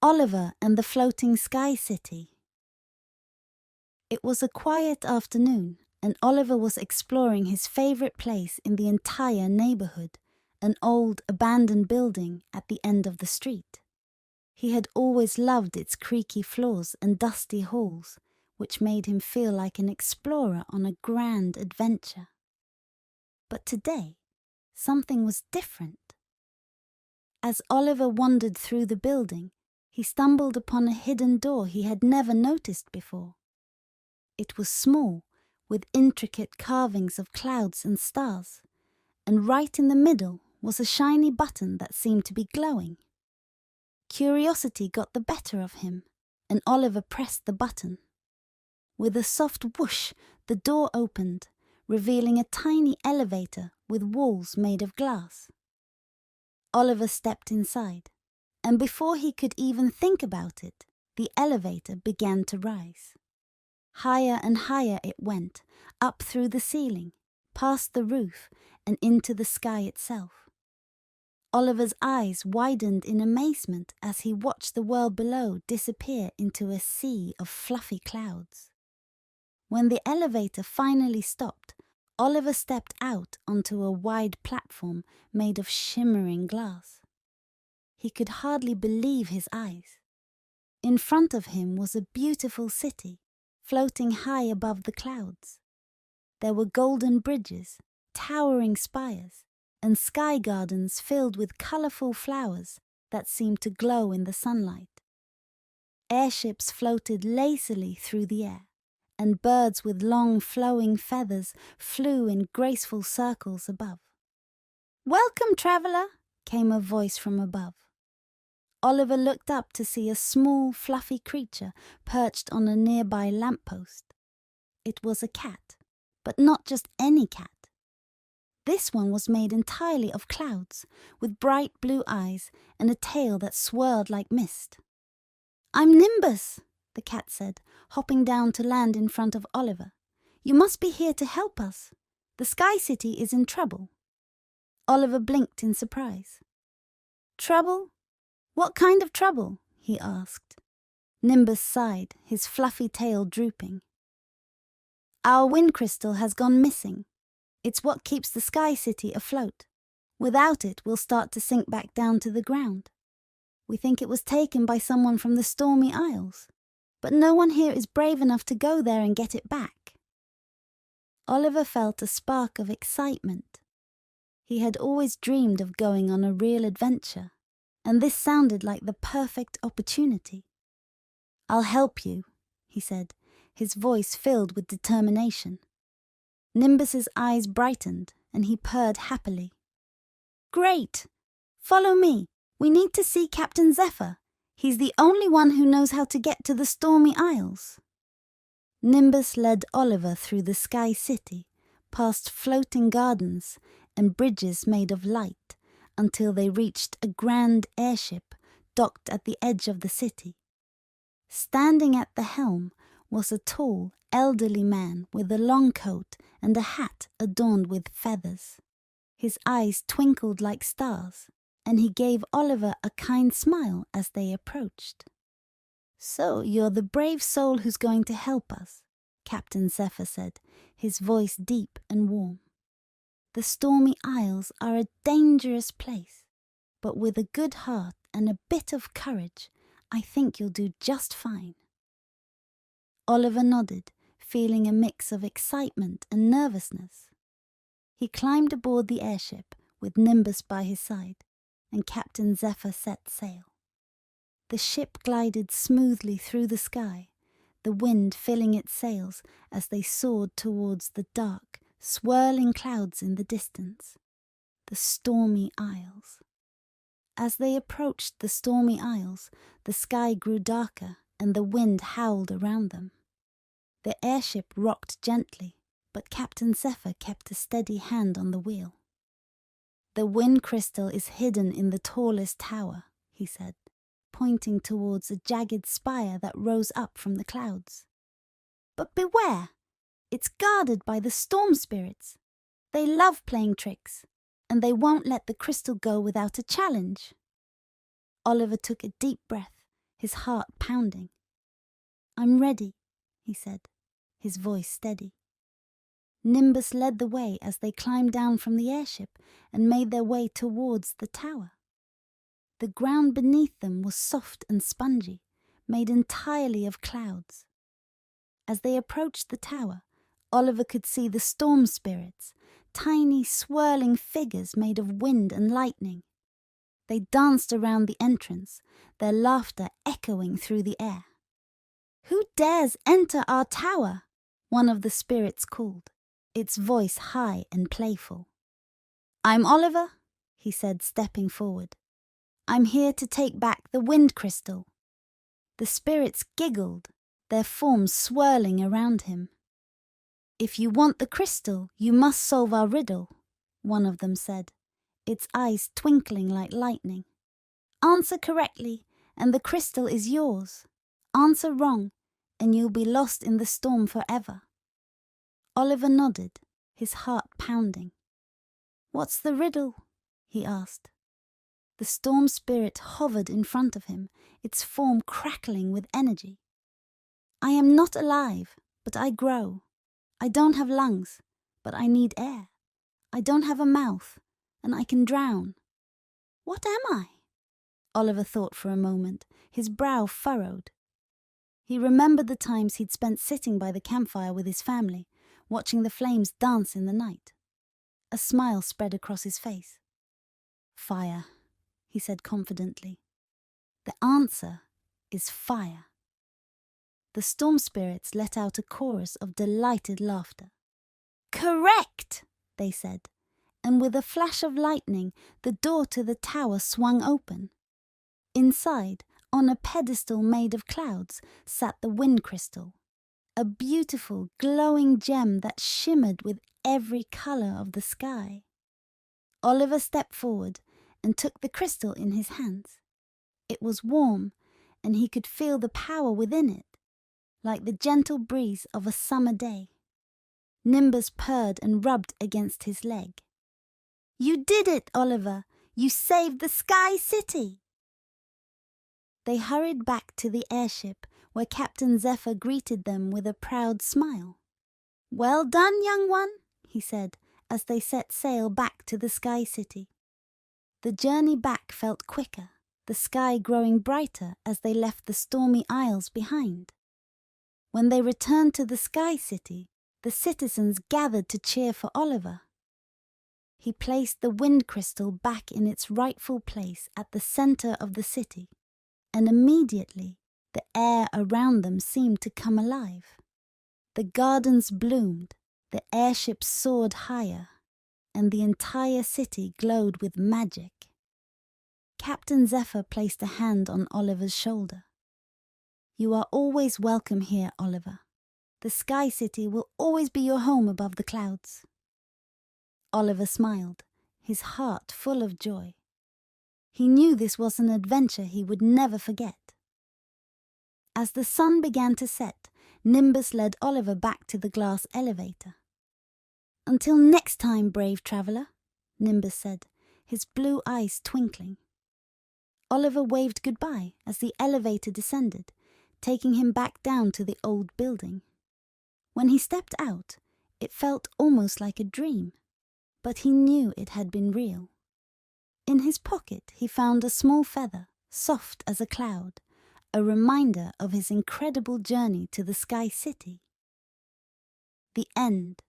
Oliver and the Floating Sky City. It was a quiet afternoon, and Oliver was exploring his favorite place in the entire neighborhood, an old, abandoned building at the end of the street. He had always loved its creaky floors and dusty halls, which made him feel like an explorer on a grand adventure. But today, something was different. As Oliver wandered through the building, he stumbled upon a hidden door he had never noticed before. It was small, with intricate carvings of clouds and stars, and right in the middle was a shiny button that seemed to be glowing. Curiosity got the better of him, and Oliver pressed the button. With a soft whoosh, the door opened, revealing a tiny elevator with walls made of glass. Oliver stepped inside, and before he could even think about it, the elevator began to rise. Higher and higher it went, up through the ceiling, past the roof, and into the sky itself. Oliver's eyes widened in amazement as he watched the world below disappear into a sea of fluffy clouds. When the elevator finally stopped, Oliver stepped out onto a wide platform made of shimmering glass. He could hardly believe his eyes. In front of him was a beautiful city, floating high above the clouds. There were golden bridges, towering spires, and sky gardens filled with colorful flowers that seemed to glow in the sunlight. Airships floated lazily through the air, and birds with long flowing feathers flew in graceful circles above. "Welcome, traveler," came a voice from above. Oliver looked up to see a small, fluffy creature perched on a nearby lamppost. It was a cat, but not just any cat. This one was made entirely of clouds, with bright blue eyes and a tail that swirled like mist. "I'm Nimbus," the cat said, hopping down to land in front of Oliver. "You must be here to help us. The Sky City is in trouble." Oliver blinked in surprise. "Trouble? What kind of trouble?" he asked. Nimbus sighed, his fluffy tail drooping. "Our wind crystal has gone missing. It's what keeps the Sky City afloat. Without it, we'll start to sink back down to the ground. We think it was taken by someone from the Stormy Isles, but no one here is brave enough to go there and get it back." Oliver felt a spark of excitement. He had always dreamed of going on a real adventure, and this sounded like the perfect opportunity. "I'll help you," he said, his voice filled with determination. Nimbus's eyes brightened, and he purred happily. "Great! Follow me. We need to see Captain Zephyr. He's the only one who knows how to get to the Stormy Isles." Nimbus led Oliver through the Sky City, past floating gardens and bridges made of light, until they reached a grand airship docked at the edge of the city. Standing at the helm was a tall, elderly man with a long coat and a hat adorned with feathers. His eyes twinkled like stars, and he gave Oliver a kind smile as they approached. "So you're the brave soul who's going to help us," Captain Zephyr said, his voice deep and warm. "The Stormy Isles are a dangerous place, but with a good heart and a bit of courage, I think you'll do just fine." Oliver nodded, feeling a mix of excitement and nervousness. He climbed aboard the airship with Nimbus by his side, and Captain Zephyr set sail. The ship glided smoothly through the sky, the wind filling its sails as they soared towards the dark, swirling clouds in the distance, the Stormy Isles. As they approached the Stormy Isles, the sky grew darker and the wind howled around them. The airship rocked gently, but Captain Zephyr kept a steady hand on the wheel. "The wind crystal is hidden in the tallest tower," he said, pointing towards a jagged spire that rose up from the clouds. "But beware! It's guarded by the storm spirits. They love playing tricks, and they won't let the crystal go without a challenge." Oliver took a deep breath, his heart pounding. "I'm ready," he said, his voice steady. Nimbus led the way as they climbed down from the airship and made their way towards the tower. The ground beneath them was soft and spongy, made entirely of clouds. As they approached the tower, Oliver could see the storm spirits, tiny swirling figures made of wind and lightning. They danced around the entrance, their laughter echoing through the air. "Who dares enter our tower?" one of the spirits called, its voice high and playful. "I'm Oliver," he said, stepping forward. "I'm here to take back the wind crystal." The spirits giggled, their forms swirling around him. "If you want the crystal, you must solve our riddle," one of them said, its eyes twinkling like lightning. "Answer correctly, and the crystal is yours. Answer wrong, and you'll be lost in the storm forever." Oliver nodded, his heart pounding. "What's the riddle?" he asked. The storm spirit hovered in front of him, its form crackling with energy. "I am not alive, but I grow. I don't have lungs, but I need air. I don't have a mouth, and I can drown. What am I?" Oliver thought for a moment, his brow furrowed. He remembered the times he'd spent sitting by the campfire with his family, watching the flames dance in the night. A smile spread across his face. "Fire," he said confidently. "The answer is fire." The storm spirits let out a chorus of delighted laughter. "Correct!" they said, and with a flash of lightning, the door to the tower swung open. Inside, on a pedestal made of clouds, sat the wind crystal, a beautiful, glowing gem that shimmered with every color of the sky. Oliver stepped forward and took the crystal in his hands. It was warm, and he could feel the power within it, like the gentle breeze of a summer day. Nimbus purred and rubbed against his leg. "You did it, Oliver! You saved the Sky City!" They hurried back to the airship, where Captain Zephyr greeted them with a proud smile. "Well done, young one," he said, as they set sail back to the Sky City. The journey back felt quicker, the sky growing brighter as they left the Stormy Isles behind. When they returned to the Sky City, the citizens gathered to cheer for Oliver. He placed the wind crystal back in its rightful place at the center of the city, and immediately the air around them seemed to come alive. The gardens bloomed, the airship soared higher, and the entire city glowed with magic. Captain Zephyr placed a hand on Oliver's shoulder. "You are always welcome here, Oliver. The Sky City will always be your home above the clouds." Oliver smiled, his heart full of joy. He knew this was an adventure he would never forget. As the sun began to set, Nimbus led Oliver back to the glass elevator. "Until next time, brave traveler," Nimbus said, his blue eyes twinkling. Oliver waved goodbye as the elevator descended, taking him back down to the old building. When he stepped out, it felt almost like a dream, but he knew it had been real. In his pocket he found a small feather, soft as a cloud, a reminder of his incredible journey to the Sky City. The end.